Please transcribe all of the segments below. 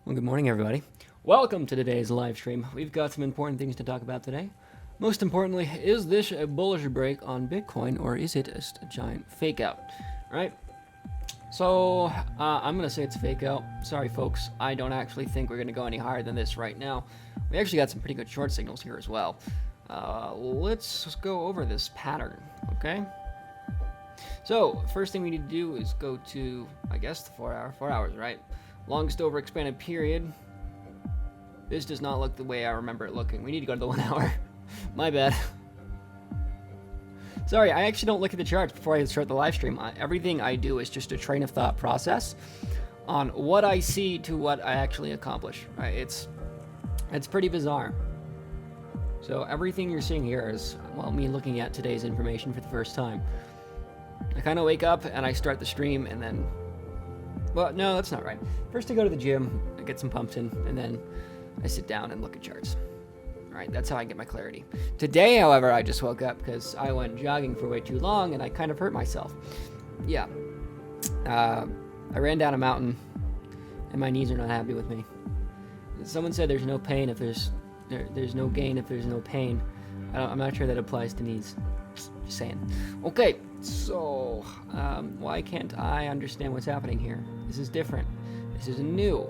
Well, good morning, everybody. Welcome to today's live stream. We've got some important things to talk about today. Most importantly, is this a bullish break on Bitcoin, or is it just a giant fake out? Right? So, I'm going to say it's a fake out. Sorry, folks. I don't actually think we're going to go any higher than this right now. We actually got some pretty good short signals here as well. Let's go over this pattern, okay? So, first thing we need to do is go to, I guess, the 4 hours, right? Longest overexpanded period. This does not look the way I remember it looking. We need to go to the 1 hour. My bad. Sorry, I actually don't look at the charts before I start the live stream. Everything I do is just a train of thought process on what I see to what I actually accomplish. Right? It's pretty bizarre. So everything you're seeing here is, well, me looking at today's information for the first time. I kind of wake up and I start the stream and then, well, no, that's not right. First I go to the gym, I get some pumps in, and then I sit down and look at charts. All right, that's how I get my clarity. Today, however, I just woke up because I went jogging for way too long and I kind of hurt myself. Yeah. I ran down a mountain and my knees are not happy with me. Someone said there's no pain if there's no gain if there's no pain. I'm not sure that applies to knees. Just saying. Okay, so why can't I understand what's happening here? This is different. This is new.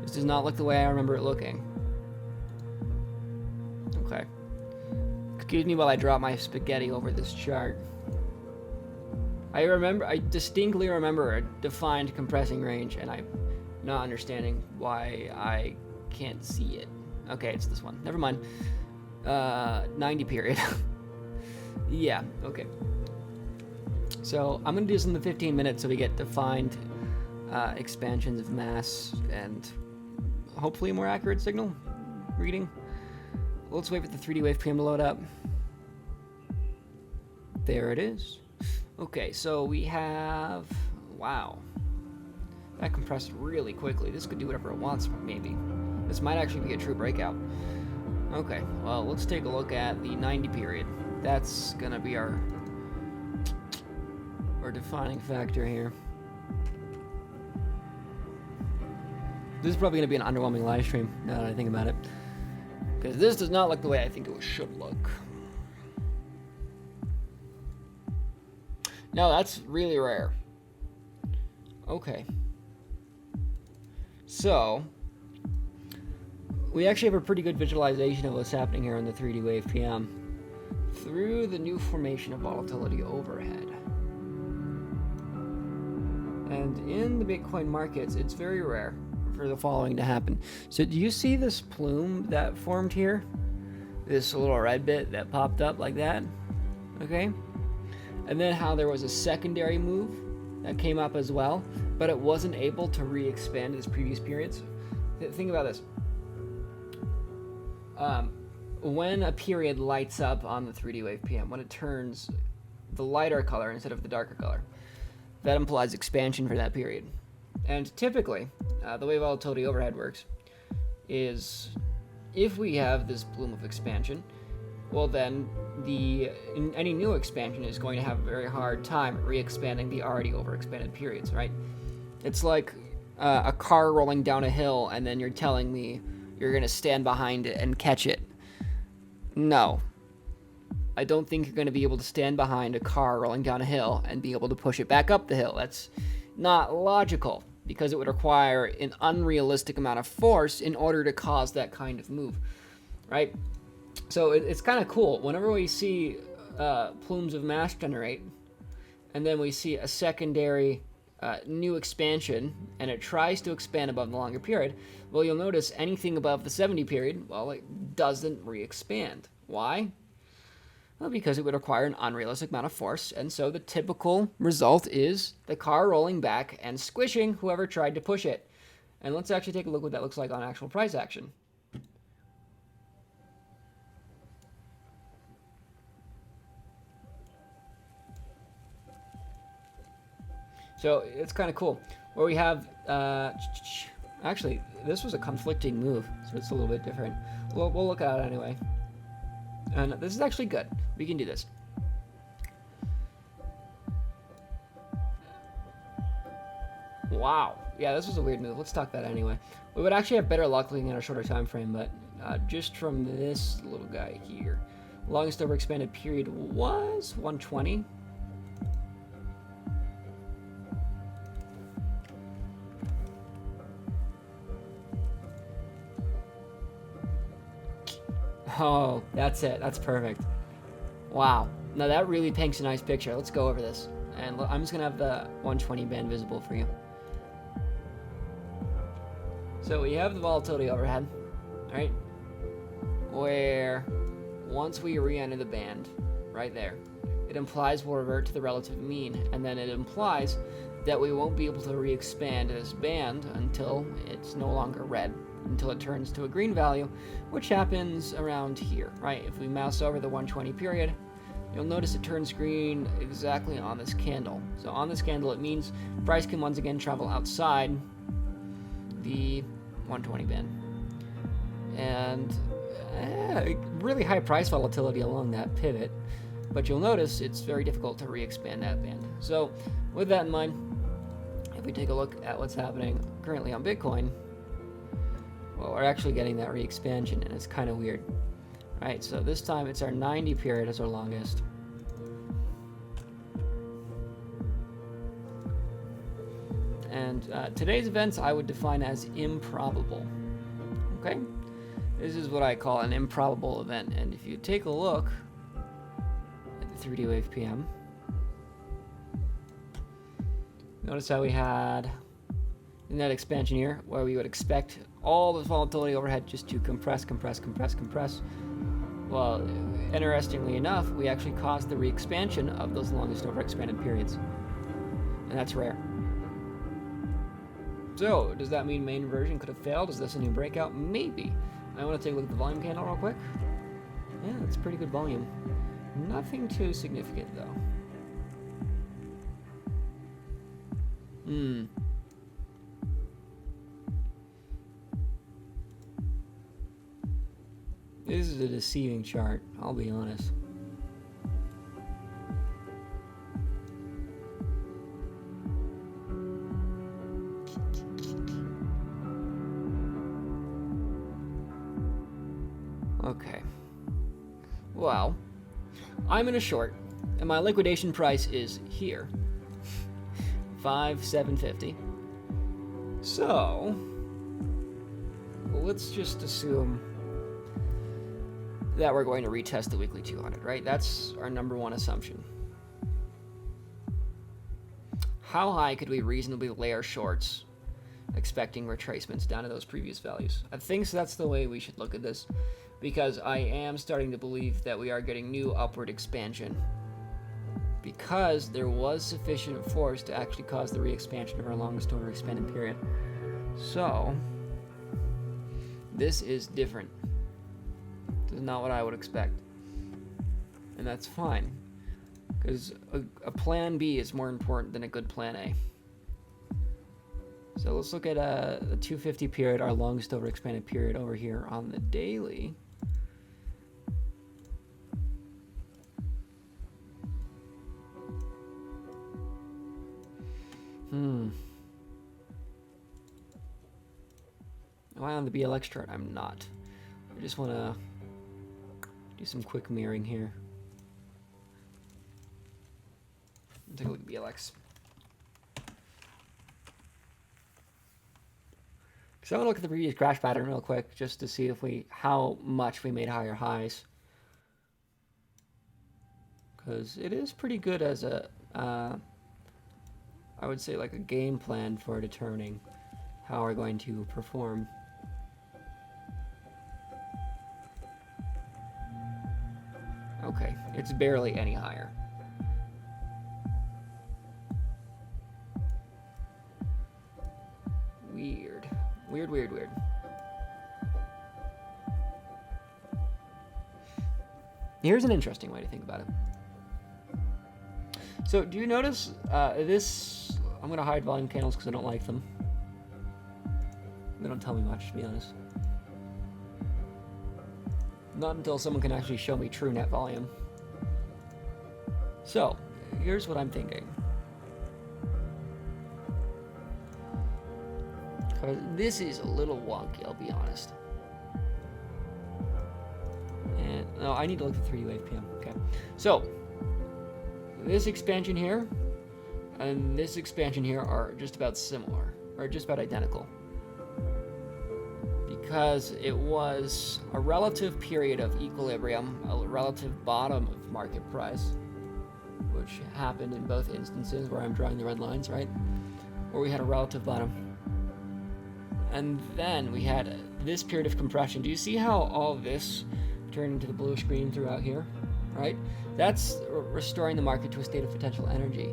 This does not look the way I remember it looking. Okay. Excuse me while I drop my spaghetti over this chart. I distinctly remember a defined compressing range, and I'm not understanding why I can't see it. Okay, it's this one. Never mind. 90 period. Yeah, okay. So I'm going to do this in the 15 minutes so we get defined expansions of mass and hopefully a more accurate signal reading. Let's wait for the 3D wave PM to load up. There it is. Okay, so we have, wow. That compressed really quickly. This could do whatever it wants, maybe. This might actually be a true breakout. Okay, well, let's take a look at the 90 period. That's gonna be our defining factor here. This is probably gonna be an underwhelming live stream, now that I think about it. Because this does not look the way I think it should look. No, that's really rare. Okay. So, we actually have a pretty good visualization of what's happening here on the 3D wave PM through the new formation of volatility overhead. And in the Bitcoin markets, it's very rare for the following to happen. So do you see this plume that formed here? This little red bit that popped up like that? Okay. And then how there was a secondary move that came up as well, but it wasn't able to re-expand its previous periods. Think about this. When a period lights up on the 3D wave PM, when it turns the lighter color instead of the darker color, that implies expansion for that period. And typically, the way volatility overhead works is if we have this bloom of expansion, well then any new expansion is going to have a very hard time re-expanding the already overexpanded periods, right? It's like a car rolling down a hill and then you're telling me you're going to stand behind it and catch it. No. I don't think you're going to be able to stand behind a car rolling down a hill and be able to push it back up the hill. That's not logical because it would require an unrealistic amount of force in order to cause that kind of move, right? So it's kind of cool. Whenever we see plumes of mass generate and then we see a secondary new expansion and it tries to expand above the longer period, well, you'll notice anything above the 70 period, well, it doesn't re-expand. Why? Well, because it would require an unrealistic amount of force, and so the typical result is the car rolling back and squishing whoever tried to push it. And let's actually take a look what that looks like on actual price action. So it's kind of cool. Where we have, actually, this was a conflicting move, so it's a little bit different. We'll look at it anyway. And this is actually good. We can do this. Wow. Yeah, this was a weird move. Let's talk that anyway. We would actually have better luck looking at a shorter time frame, but just from this little guy here, longest overexpanded period was 120. Oh, that's it. That's perfect. Wow. Now that really paints a nice picture. Let's go over this. And I'm just going to have the 120 band visible for you. So we have the volatility overhead, right? Where once we re-enter the band, right there, it implies we'll revert to the relative mean. And then it implies that we won't be able to re-expand this band until it's no longer red, until it turns to a green value, which happens around here, right? If we mouse over the 120 period, you'll notice it turns green exactly on this candle. So on this candle, it means price can once again travel outside the 120 band. And really high price volatility along that pivot, but you'll notice it's very difficult to re-expand that band. So with that in mind, if we take a look at what's happening currently on Bitcoin, well, we're actually getting that re-expansion, and it's kind of weird, right? So this time it's our 90 period as our longest. And today's events I would define as improbable, okay? This is what I call an improbable event, and if you take a look at the 3D Wave PM, notice how we had in that expansion here, where we would expect all the volatility overhead just to compress. Well, interestingly enough, we actually caused the re-expansion of those longest overexpanded periods, and that's rare. So, does that mean main version could have failed? Is this a new breakout? Maybe. I want to take a look at the volume candle real quick. Yeah, it's pretty good volume. Nothing too significant, though. This is a deceiving chart, I'll be honest. Okay. Well, I'm in a short, and my liquidation price is here. 5,750. So, let's just assume that we're going to retest the weekly 200, right? That's our number one assumption. How high could we reasonably layer shorts, expecting retracements down to those previous values? I think that's the way we should look at this, because I am starting to believe that we are getting new upward expansion, because there was sufficient force to actually cause the re-expansion of our longest overexpanded period. So, this is different. This is not what I would expect. And that's fine, because a plan B is more important than a good plan A. So let's look at the 250 period, our longest overexpanded period over here on the daily. Am I on the BLX chart? I'm not. I just want to do some quick mirroring here. Take a look at BLX. So I'm gonna look at the previous crash pattern real quick, just to see if how much we made higher highs. Because it is pretty good as a, I would say, like a game plan for determining how we're going to perform. Okay, it's barely any higher. Weird. Weird. Here's an interesting way to think about it. So, do you notice this? I'm going to hide volume candles because I don't like them. They don't tell me much, to be honest. Not until someone can actually show me true net volume. So, here's what I'm thinking. So this is a little wonky, I'll be honest. And no, I need to look at 3D Wave PM. Okay, so this expansion here and this expansion here are just about similar, or just about identical, because it was a relative period of equilibrium, a relative bottom of market price, which happened in both instances where I'm drawing the red lines, right? Where we had a relative bottom. And then we had this period of compression. Do you see how all this turned into the bluish green throughout here, right? That's restoring the market to a state of potential energy.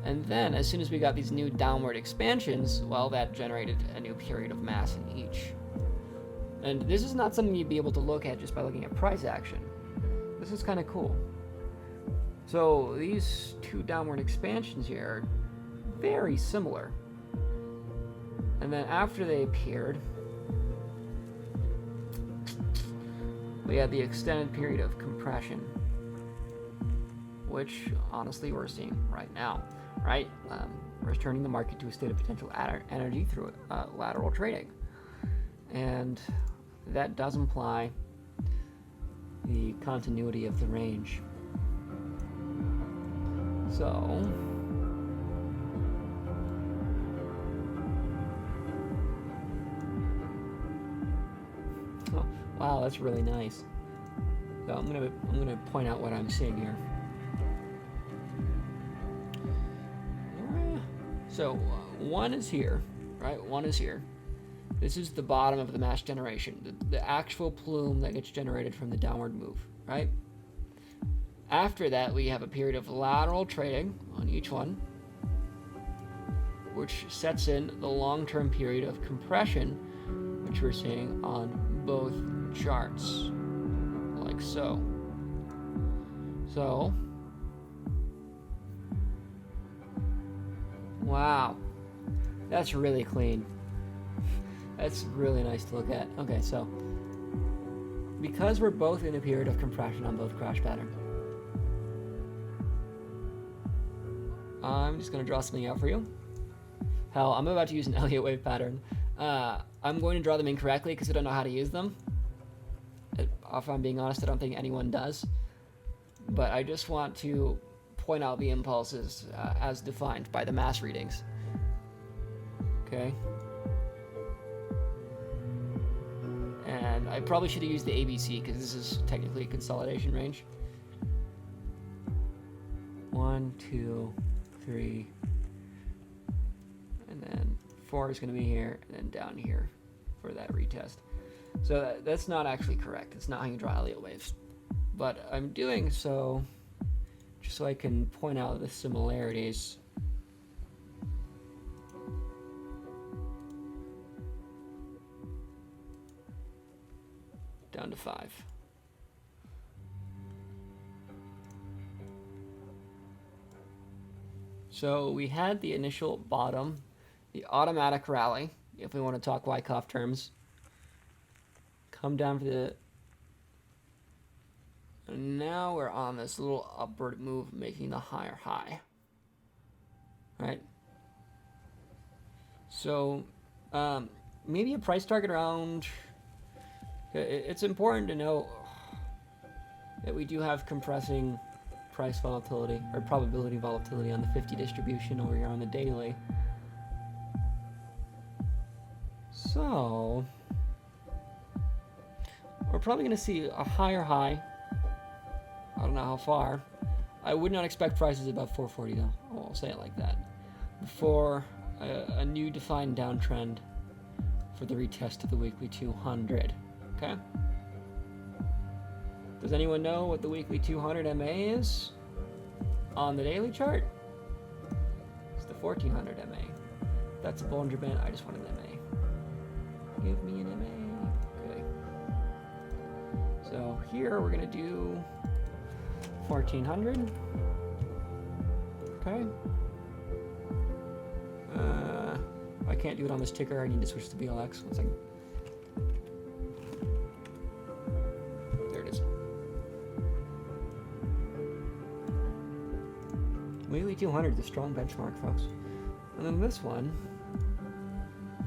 And then as soon as we got these new downward expansions, well, that generated a new period of mass in each. And this is not something you'd be able to look at just by looking at price action. This is kind of cool. So these two downward expansions here are very similar. And then after they appeared, we had the extended period of compression, which honestly we're seeing right now, right? Returning the market to a state of potential energy through lateral trading. And that does imply the continuity of the range. So wow, that's really nice. So I'm gonna point out what I'm seeing here. So one is here, right? One is here. This is the bottom of the mass generation, the actual plume that gets generated from the downward move, right? After that, we have a period of lateral trading on each one, which sets in the long-term period of compression, which we're seeing on both charts, like so. So, wow, that's really clean. That's really nice to look at. Okay, so because we're both in a period of compression on both crash pattern, I'm just going to draw something out for you. Hell, I'm about to use an Elliott wave pattern. I'm going to draw them incorrectly because I don't know how to use them. If I'm being honest, I don't think anyone does. But I just want to point out the impulses as defined by the mass readings. Okay. And I probably should have used the ABC because this is technically a consolidation range. 1, 2, 3, and then 4 is going to be here, and then down here for that retest. So that's not actually correct. It's not how you draw Elliott waves. But I'm doing so just so I can point out the similarities. Down to 5. So we had the initial bottom, the automatic rally, if we want to talk Wyckoff terms, come down for the, and now we're on this little upward move, making the higher high, right? So maybe a price target around, it's important to know that we do have compressing price volatility, or probability volatility on the 50 distribution over here on the daily. So we're probably going to see a higher high. I don't know how far. I would not expect prices above 440 though. I'll say it like that. Before a new defined downtrend for the retest of the weekly 200. Okay? Does anyone know what the weekly 200 MA is on the daily chart? It's the 1400 MA. That's a Bollinger Band. I just want an MA. Give me an MA. Okay. So here we're going to do 1400. Okay. I can't do it on this ticker. I need to switch to BLX. 1 second. There it is. Weekly 200 is a strong benchmark, folks. And then this one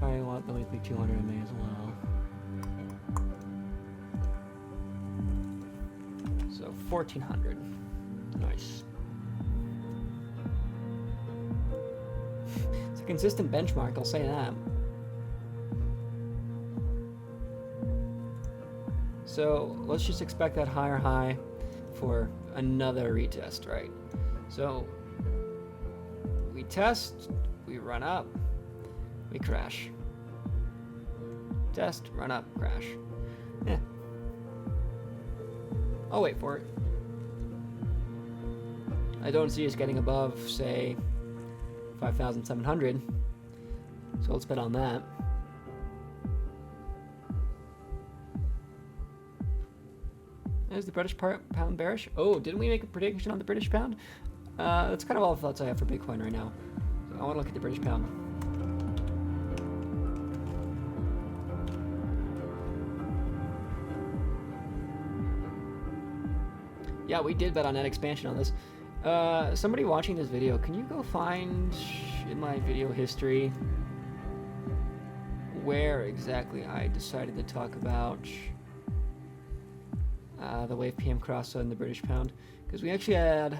I want the weekly 200, I may as well. So 1400. Nice. It's a consistent benchmark, I'll say that. So let's just expect that higher high for another retest, right? So we test, we run up, we crash. Test, run up, crash. Yeah. I'll wait for it. I don't see us getting above, say, 5,700. So let's bet on that. Is the British pound bearish? Oh, didn't we make a prediction on the British pound? That's kind of all the thoughts I have for Bitcoin right now. So I want to look at the British pound. Yeah, we did bet on net expansion on this. Somebody watching this video, can you go find in my video history where exactly I decided to talk about the Wave PM cross and the British pound? Because we actually had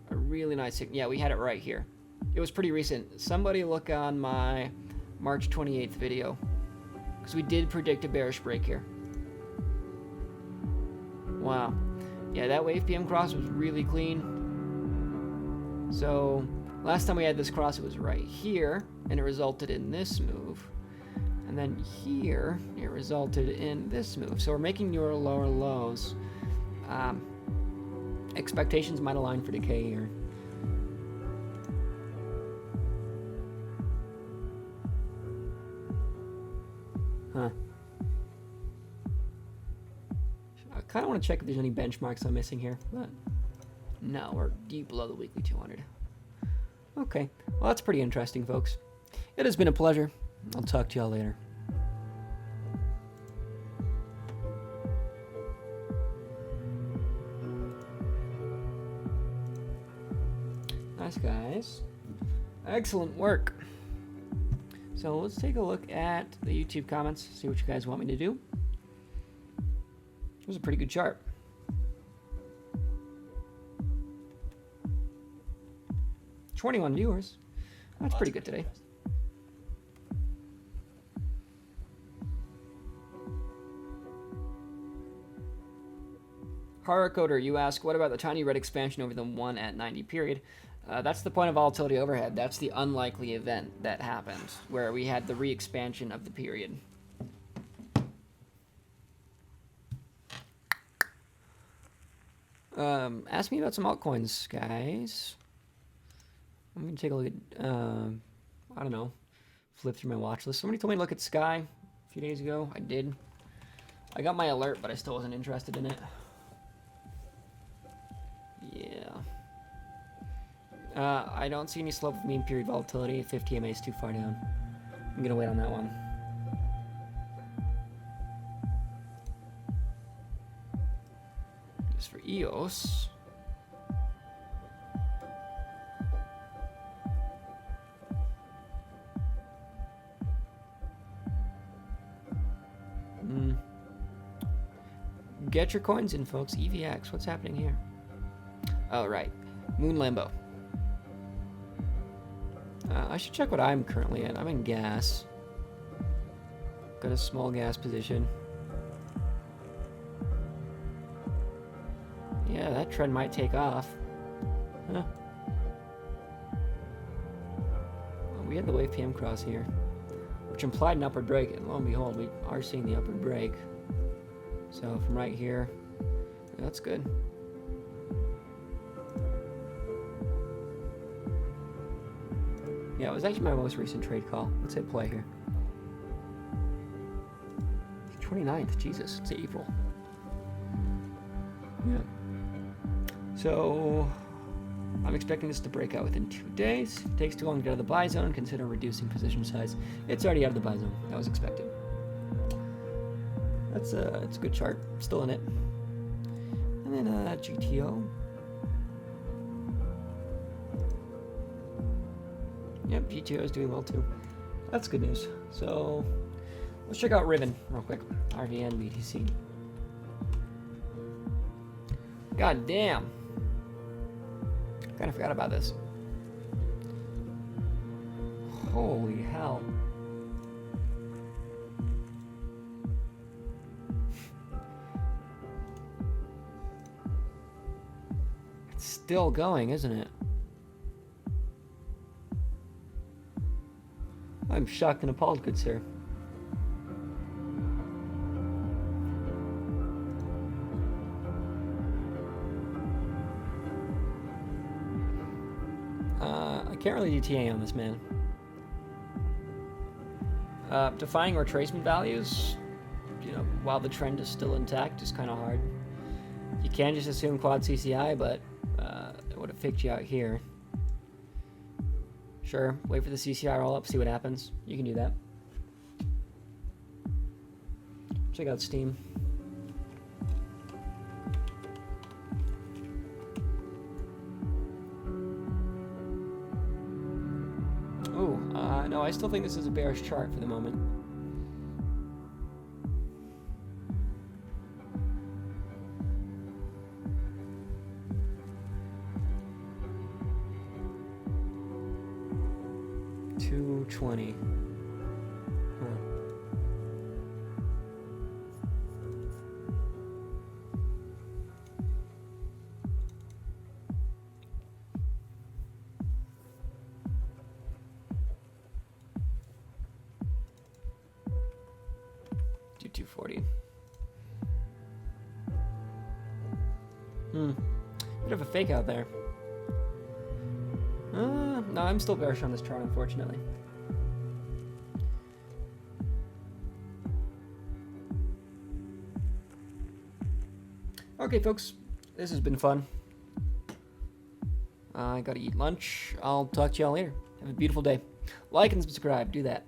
a really nice, yeah, we had it right here. It was pretty recent. Somebody look on my March 28th video, because we did predict a bearish break here. Wow. Yeah, that Wave PM cross was really clean. So last time we had this cross, it was right here, and it resulted in this move. And then here, it resulted in this move. So we're making newer lower lows. Expectations might align for decay here. Huh. I kind of want to check if there's any benchmarks I'm missing here, but no, we're deep below the weekly 200. Okay, well that's pretty interesting, folks. It has been a pleasure. I'll talk to y'all later. Nice, guys. Excellent work. So let's take a look at the YouTube comments, see what you guys want me to do. It was a pretty good chart. $21 viewers. That's pretty good today. Horror Coder, you ask, what about the tiny red expansion over the 1 at 90 period? That's the point of volatility overhead. That's the unlikely event that happened, where we had the re-expansion of the period. Ask me about some altcoins, guys. I'm going to take a look at, I don't know, flip through my watch list. Somebody told me to look at Sky a few days ago. I did. I got my alert, but I still wasn't interested in it. Yeah. I don't see any slope of mean period volatility. 50 MA is too far down. I'm going to wait on that one. Just for EOS. Get your coins in, folks. EVX, what's happening here? Oh, right. Moon Lambo. I should check what I'm currently in. I'm in gas. Got a small gas position. Yeah, that trend might take off. Huh. Well, we had the Wave PM cross here, which implied an upward break, and lo and behold, we are seeing the upward break. So from right here, that's good. Yeah, it was actually my most recent trade call. Let's hit play here. 29th, Jesus, it's April. Yeah. So I'm expecting this to break out within 2 days. It takes too long to get out of the buy zone. Consider reducing position size. It's already out of the buy zone. That was expected. It's a good chart. Still in it. And then GTO. Yep, GTO is doing well too. That's good news. So let's check out Ribbon real quick. RVN BTC. God damn. Kind of forgot about this. Holy hell. It's still going, isn't it? I'm shocked and appalled, good sir. I can't really do TA on this man. Defining retracement values, you know, while the trend is still intact, is kind of hard. You can just assume quad CCI, but it would have faked you out here. Sure, wait for the CCI roll up, see what happens. You can do that. Check out Steam. Oh, no, I still think this is a bearish chart for the moment. $220. Huh. Do 240. Bit of a fake out there. No, I'm still bearish on this chart, unfortunately. Okay, folks, this has been fun. I gotta eat lunch. I'll talk to y'all later. Have a beautiful day. Like and subscribe. Do that.